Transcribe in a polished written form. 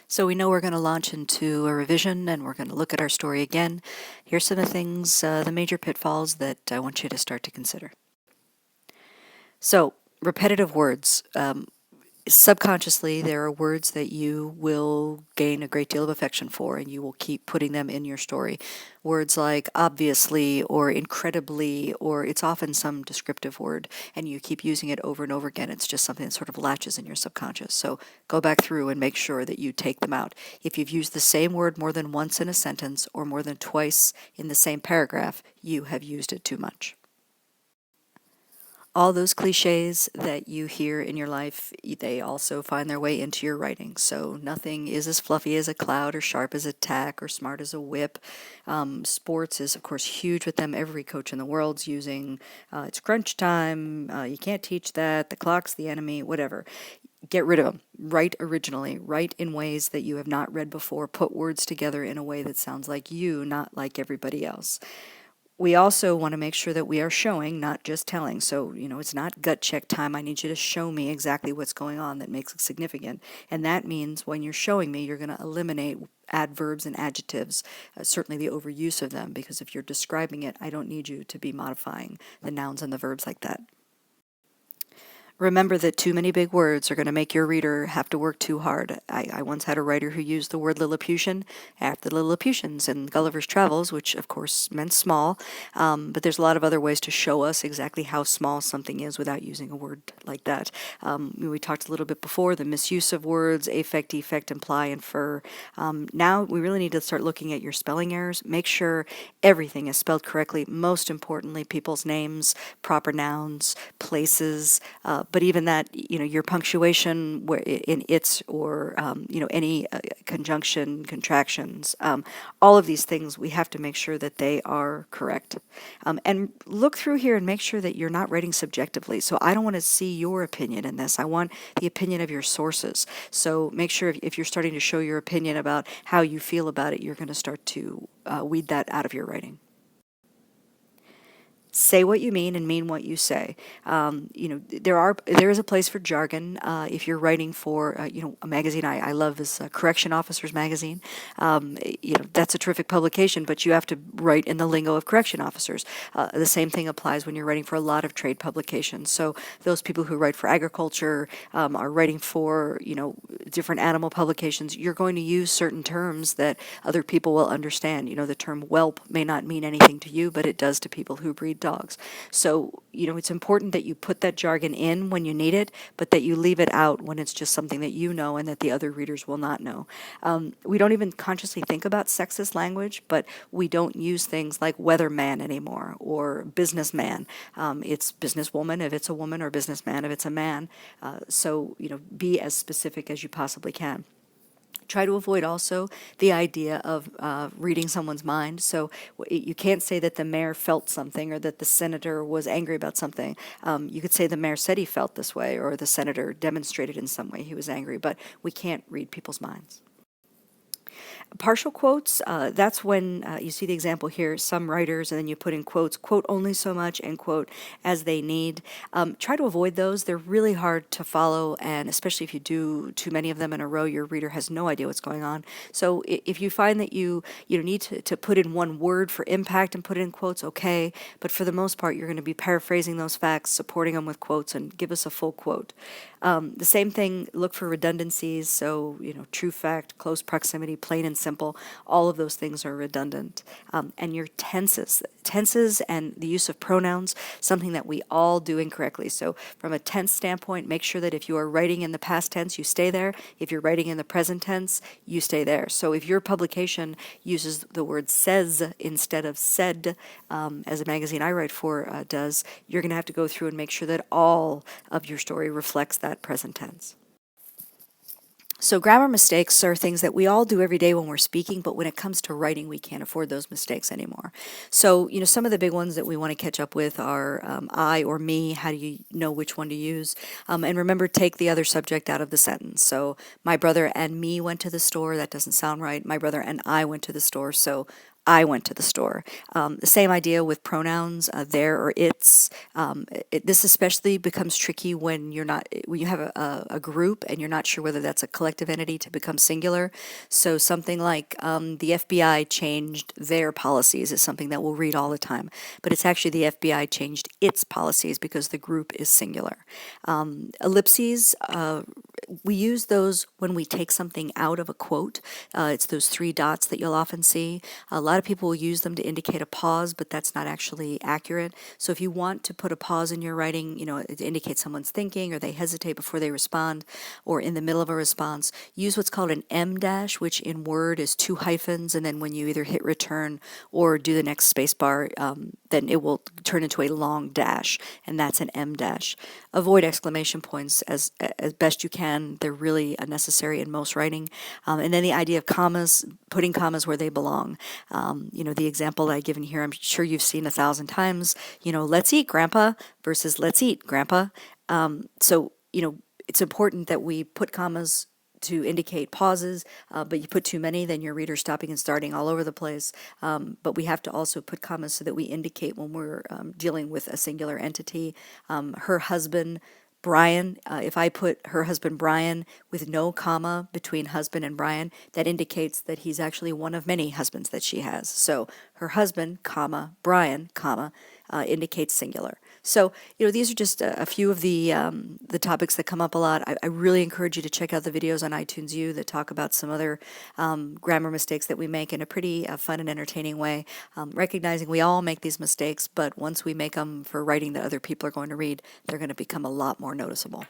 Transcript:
So we know we're going to launch into a revision and we're going to look at our story again. Here's some of the things, the major pitfalls that I want you to start to consider. So, repetitive words. Subconsciously, there are words that you will gain a great deal of affection for, and you will keep putting them in your story. Words like obviously or incredibly, or it's often some descriptive word, and you keep using it over and over again. It's just something that sort of latches in your subconscious. So go back through and make sure that you take them out. If you've used the same word more than once in a sentence or more than twice in the same paragraph, you have used it too much. All those cliches that you hear in your life, they also find their way into your writing. So nothing is as fluffy as a cloud or sharp as a tack or smart as a whip. Sports is, of course, huge with them. Every coach in the world's using it's crunch time, you can't teach that, the clock's the enemy, whatever. Get rid of them. Write originally. Write in ways that you have not read before. Put words together in a way that sounds like you, not like everybody else. We also want to make sure that we are showing, not just telling. So, it's not gut check time. I need you to show me exactly what's going on that makes it significant. And that means when you're showing me, you're going to eliminate adverbs and adjectives, certainly the overuse of them, because if you're describing it, I don't need you to be modifying the nouns and the verbs like that. Remember that too many big words are going to make your reader have to work too hard. I once had a writer who used the word Lilliputian after the Lilliputians in Gulliver's Travels, which of course meant small, but there's a lot of other ways to show us exactly how small something is without using a word like that. We talked a little bit before, the misuse of words, affect, defect, imply, infer. Now we really need to start looking at your spelling errors. Make sure everything is spelled correctly. Most importantly, people's names, proper nouns, places, but even that, your punctuation in its or, any conjunction, contractions, all of these things, we have to make sure that they are correct. And look through here and make sure that you're not writing subjectively. So I don't want to see your opinion in this. I want the opinion of your sources. So make sure if you're starting to show your opinion about how you feel about it, you're going to start to weed that out of your writing. Say what you mean and mean what you say. There is a place for jargon. If you're writing for a magazine I love is Correction Officers Magazine. That's a terrific publication, but you have to write in the lingo of correction officers. The same thing applies when you're writing for a lot of trade publications. So those people who write for agriculture, are writing for different animal publications. You're going to use certain terms that other people will understand. The term whelp may not mean anything to you, but it does to people who breed dogs. So, it's important that you put that jargon in when you need it, but that you leave it out when it's just something that you know and that the other readers will not know. We don't even consciously think about sexist language, but we don't use things like weatherman anymore or businessman. It's businesswoman if it's a woman or businessman if it's a man. So, be as specific as you possibly can. Try to avoid also the idea of reading someone's mind. So you can't say that the mayor felt something or that the senator was angry about something. You could say the mayor said he felt this way or the senator demonstrated in some way he was angry, but we can't read people's minds. Partial quotes, that's when you see the example here, some writers, and then you put in quotes, quote only so much and quote as they need. Try to avoid those. They're really hard to follow, and especially if you do too many of them in a row, your reader has no idea what's going on. So if you find that you need to put in one word for impact and put it in quotes, okay, but for the most part, you're going to be paraphrasing those facts, supporting them with quotes, and give us a full quote. The same thing, look for redundancies, so, true fact, close proximity, plain and simple, all of those things are redundant. And your tenses and the use of pronouns, something that we all do incorrectly. So from a tense standpoint, make sure that if you are writing in the past tense, you stay there. If you're writing in the present tense, you stay there. So if your publication uses the word says instead of said, as a magazine I write for does, you're going to have to go through and make sure that all of your story reflects that present tense. So grammar mistakes are things that we all do every day when we're speaking, but when it comes to writing, we can't afford those mistakes anymore. So, some of the big ones that we want to catch up with are I or me. How do you know which one to use? And remember, take the other subject out of the sentence. So my brother and me went to the store. That doesn't sound right. My brother and I went to the store. So I went to the store. The same idea with pronouns, there or its. This especially becomes tricky when when you have a group and you're not sure whether that's a collective entity to become singular. So something like the FBI changed their policies is something that we'll read all the time, but it's actually the FBI changed its policies because the group is singular. Ellipses, we use those when we take something out of a quote. It's those three dots that you'll often see. A lot of people will use them to indicate a pause, but that's not actually accurate. So if you want to put a pause in your writing, it indicates someone's thinking or they hesitate before they respond or in the middle of a response, use what's called an M dash, which in Word is two hyphens, and then when you either hit return or do the next space bar, then it will turn into a long dash, and that's an M dash. Avoid exclamation points as best you can. They're really unnecessary in most writing. And then the idea of commas, putting commas where they belong. The example that I've given here, I'm sure you've seen 1,000 times, let's eat, Grandpa, versus let's eat, Grandpa. So it's important that we put commas to indicate pauses, but you put too many, then your reader's stopping and starting all over the place. But we have to also put commas so that we indicate when we're dealing with a singular entity. Her husband, Brian, if I put her husband Brian with no comma between husband and Brian, that indicates that he's actually one of many husbands that she has. So her husband, comma, Brian, comma, indicates singular. So, these are just a few of the topics that come up a lot. I really encourage you to check out the videos on iTunes U that talk about some other grammar mistakes that we make in a pretty fun and entertaining way, recognizing we all make these mistakes, but once we make them for writing that other people are going to read, they're going to become a lot more noticeable.